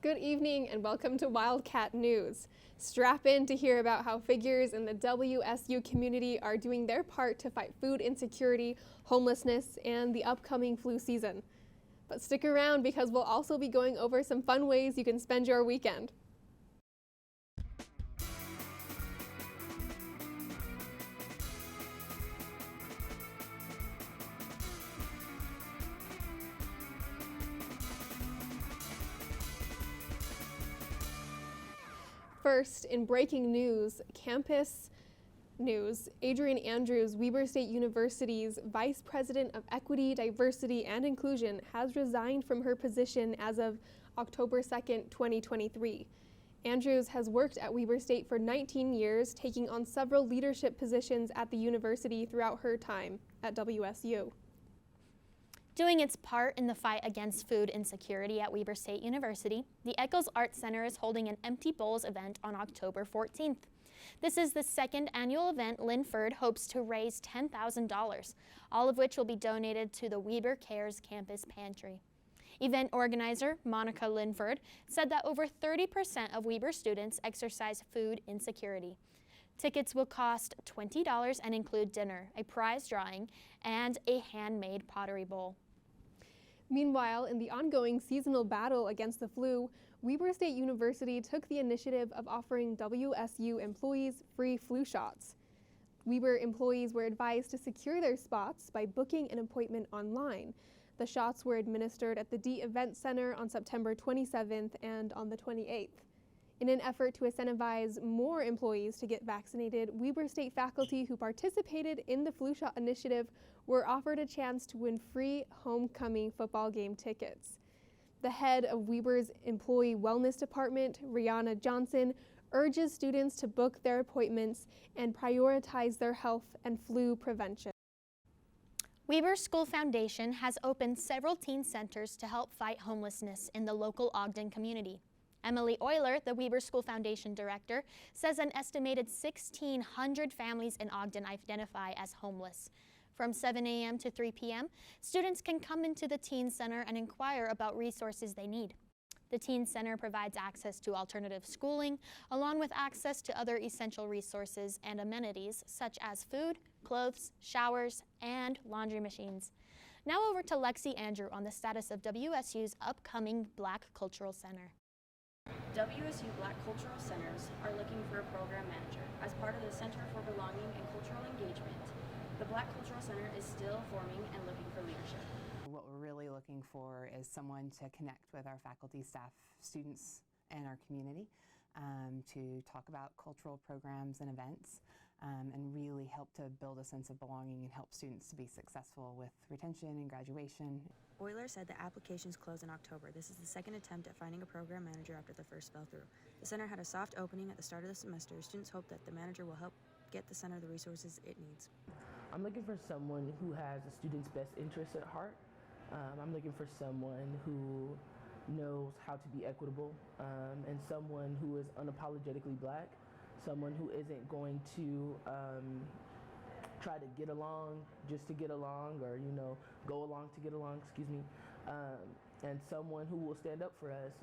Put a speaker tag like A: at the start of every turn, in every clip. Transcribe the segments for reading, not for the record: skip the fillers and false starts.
A: Good evening and welcome to Wildcat News. Strap in to hear about how figures in the WSU community are doing their part to fight food insecurity, homelessness, and the upcoming flu season. But stick around because we'll also be going over some fun ways you can spend your weekend. First, in breaking news, campus news, Adrian Andrews, Weber State University's Vice President of Equity, Diversity, and Inclusion, has resigned from her position as of October 2nd, 2023. Andrews has worked at Weber State for 19 years, taking on several leadership positions at the university throughout her time at WSU.
B: Doing its part in the fight against food insecurity at Weber State University, the Eccles Art Center is holding an Empty Bowls event on October 14th. This is the second annual event Linford hopes to raise $10,000, all of which will be donated to the Weber Cares Campus Pantry. Event organizer Monica Linford said that over 30% of Weber students exercise food insecurity. Tickets will cost $20 and include dinner, a prize drawing, and a handmade pottery bowl.
A: Meanwhile, in the ongoing seasonal battle against the flu, Weber State University took the initiative of offering WSU employees free flu shots. Weber employees were advised to secure their spots by booking an appointment online. The shots were administered at the D Event Center on September 27th and on the 28th. In an effort to incentivize more employees to get vaccinated, Weber State faculty who participated in the flu shot initiative were offered a chance to win free homecoming football game tickets. The head of Weber's Employee Wellness Department, Rihanna Johnson, urges students to book their appointments and prioritize their health and flu prevention.
B: Weber School Foundation has opened several teen centers to help fight homelessness in the local Ogden community. Emily Euler, the Weber School Foundation director, says an estimated 1,600 families in Ogden identify as homeless. From 7 a.m. to 3 p.m., students can come into the Teen Center and inquire about resources they need. The Teen Center provides access to alternative schooling, along with access to other essential resources and amenities such as food, clothes, showers, and laundry machines. Now over to Lexi Andrew on the status of WSU's upcoming Black Cultural Center.
C: WSU Black Cultural Centers are looking for a program manager. As part of the Center for Belonging and Cultural Engagement, the Black Cultural Center is still forming and looking for leadership.
D: What we're really looking for is someone to connect with our faculty, staff, students, and our community to talk about cultural programs and events and really help to build a sense of belonging and help students to be successful with retention and graduation.
C: Euler said that applications close in October. This is the second attempt at finding a program manager after the first fell through. The center had a soft opening at the start of the semester. Students hope that the manager will help get the center the resources it needs.
E: I'm looking for someone who has a student's best interests at heart. I'm looking for someone who knows how to be equitable and someone who is unapologetically Black, someone who isn't going to try to get along just to get along or, go along to get along, and someone who will stand up for us.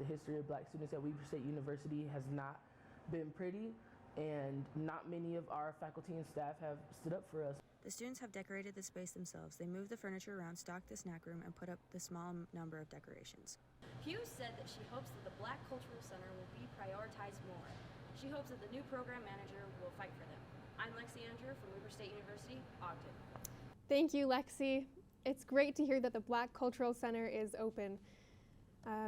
E: The history of Black students at Weber State University has not been pretty, and not many of our faculty and staff have stood up for us.
C: The students have decorated the space themselves. They moved the furniture around, stocked the snack room, and put up the small number of decorations. Hughes said that she hopes that the Black Cultural Center will be prioritized more. She hopes that the new program manager will fight for them. I'm Lexi Andrew from Weber State University, Ogden.
A: Thank you, Lexi. It's great to hear that the Black Cultural Center is open.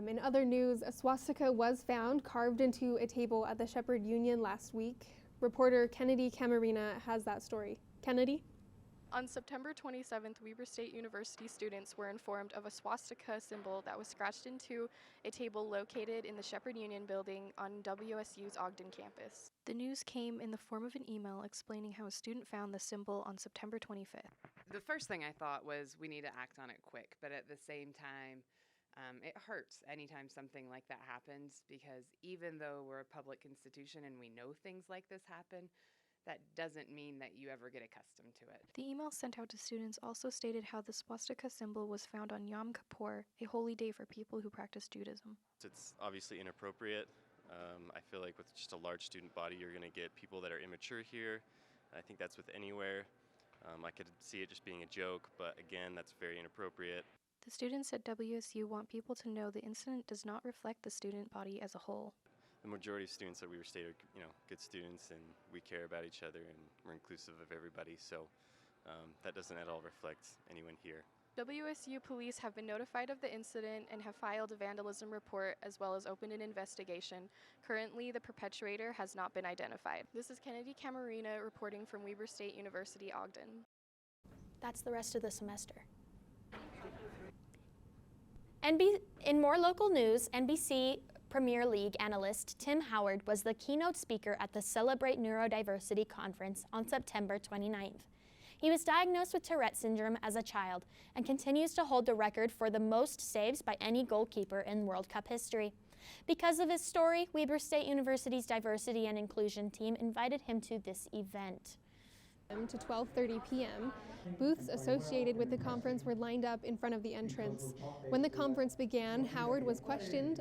A: In other news, a swastika was found carved into a table at the Shepherd Union last week. Reporter Kennedy Camarina has that story. Kennedy?
F: On September 27th, Weber State University students were informed of a swastika symbol that was scratched into a table located in the Shepherd Union building on WSU's Ogden campus. The news came in the form of an email explaining how a student found the symbol on September 25th.
G: The first thing I thought was we need to act on it quick, but at the same time, it hurts anytime something like that happens, because even though we're a public institution and we know things like this happen, that doesn't mean that you ever get accustomed to it.
F: The email sent out to students also stated how the swastika symbol was found on Yom Kippur, a holy day for people who practice Judaism.
H: It's obviously inappropriate. I feel like with just a large student body, you're going to get people that are immature here. I think that's with anywhere. I could see it just being a joke, but again, that's very inappropriate.
F: The students at WSU want people to know the incident does not reflect the student body as a whole.
H: The majority of students at Weber State are, good students, and we care about each other, and we're inclusive of everybody. So that doesn't at all reflect anyone here.
F: WSU police have been notified of the incident and have filed a vandalism report as well as opened an investigation. Currently, the perpetrator has not been identified. This is Kennedy Camarina reporting from Weber State University, Ogden.
B: That's the rest of the semester. In more local news, NBC Premier League analyst Tim Howard was the keynote speaker at the Celebrate Neurodiversity Conference on September 29th. He was diagnosed with Tourette syndrome as a child and continues to hold the record for the most saves by any goalkeeper in World Cup history. Because of his story, Weber State University's Diversity and Inclusion team invited him to this event.
A: To 12:30 p.m. Booths associated with the conference were lined up in front of the entrance. When the conference began, Howard was questioned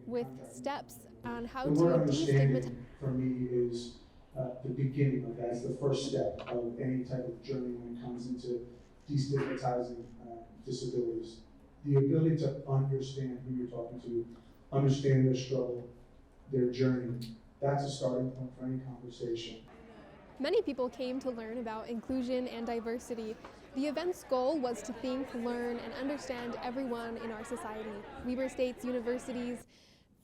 A: with steps on how to destigmatize.
I: For me is the beginning of that. It's the first step of any type of journey when it comes into destigmatizing disabilities. The ability to understand who you're talking to, understand their struggle, their journey, that's a starting point for any conversation.
A: Many people came to learn about inclusion and diversity. The event's goal was to think, learn, and understand everyone in our society. Weber State University's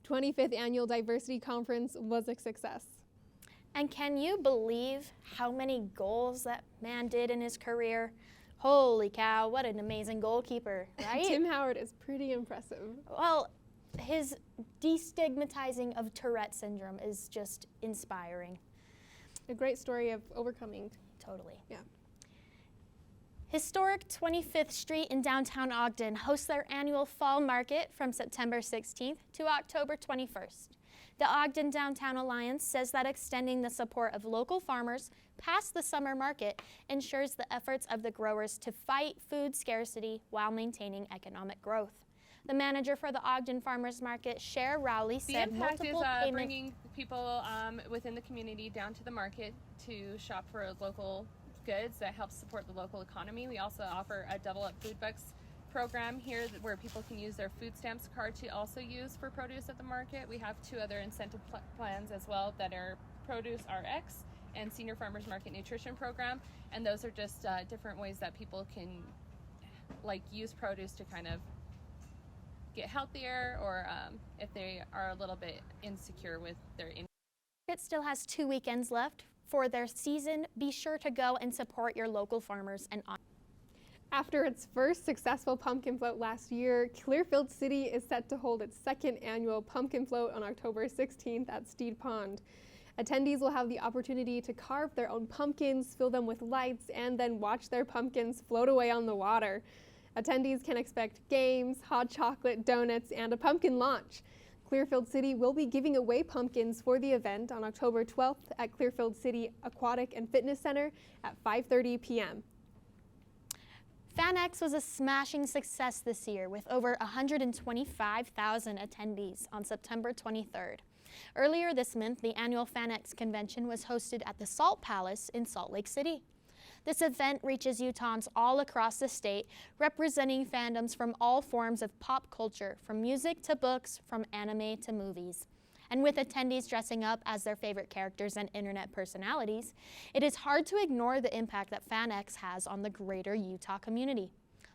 A: 25th Annual Diversity Conference was a success.
B: And can you believe how many goals that man did in his career? Holy cow, what an amazing goalkeeper, right?
A: Tim Howard is pretty impressive.
B: Well, his destigmatizing of Tourette syndrome is just inspiring.
A: A great story of overcoming.
B: Totally.
A: Yeah.
B: Historic 25th Street in downtown Ogden hosts their annual fall market from September 16th to October 21st. The Ogden Downtown Alliance says that extending the support of local farmers past the summer market ensures the efforts of the growers to fight food scarcity while maintaining economic growth. The manager for the Ogden Farmers Market, Cher Rowley, said
J: the impact
B: multiple
J: is bringing people within the community down to the market to shop for local goods that helps support the local economy. We also offer a Double Up Food Bucks program here where people can use their food stamps card to also use for produce at the market. We have two other incentive plans as well that are Produce RX and Senior Farmers Market Nutrition Program, and those are just different ways that people can use produce to kind of get healthier, or if they are a little bit insecure with their income.
B: It still has 2 weekends left for their season. Be sure to go and support your local farmers. And
A: after its first successful pumpkin float last year, Clearfield City is set to hold its second annual pumpkin float on October 16th at Steed Pond. Attendees will have the opportunity to carve their own pumpkins, fill them with lights, and then watch their pumpkins float away on the water. Attendees can expect games, hot chocolate, donuts, and a pumpkin launch. Clearfield City will be giving away pumpkins for the event on October 12th at Clearfield City Aquatic and Fitness Center at 5:30 p.m.
B: FanX was a smashing success this year with over 125,000 attendees on September 23rd. Earlier this month, the annual FanX convention was hosted at the Salt Palace in Salt Lake City. This event reaches Utahns all across the state, representing fandoms from all forms of pop culture, from music to books, from anime to movies. And with attendees dressing up as their favorite characters and internet personalities, it is hard to ignore the impact that FanX has on the greater Utah community.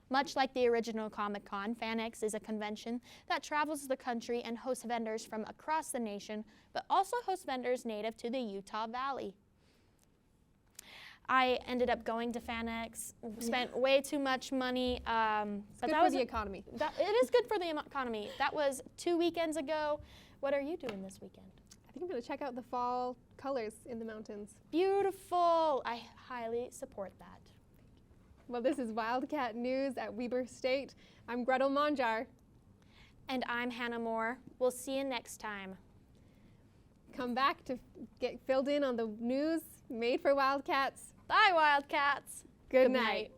B: Much like the original Comic-Con, FanX is a convention that travels the country and hosts vendors from across the nation, but also hosts vendors native to the Utah Valley. I ended up going to FanX, spent way too much money.
A: It's good for the economy.
B: It is good for the economy. That was 2 weekends ago. What are you doing this weekend?
A: I think I'm going to check out the fall colors in the mountains.
B: Beautiful. I highly support that.
A: Well, this is Wildcat News at Weber State. I'm Gretel Monjar.
B: And I'm Hannah Moore. We'll see you next time.
A: Come back to get filled in on the news made for Wildcats.
B: Bye, Wildcats.
A: Good night.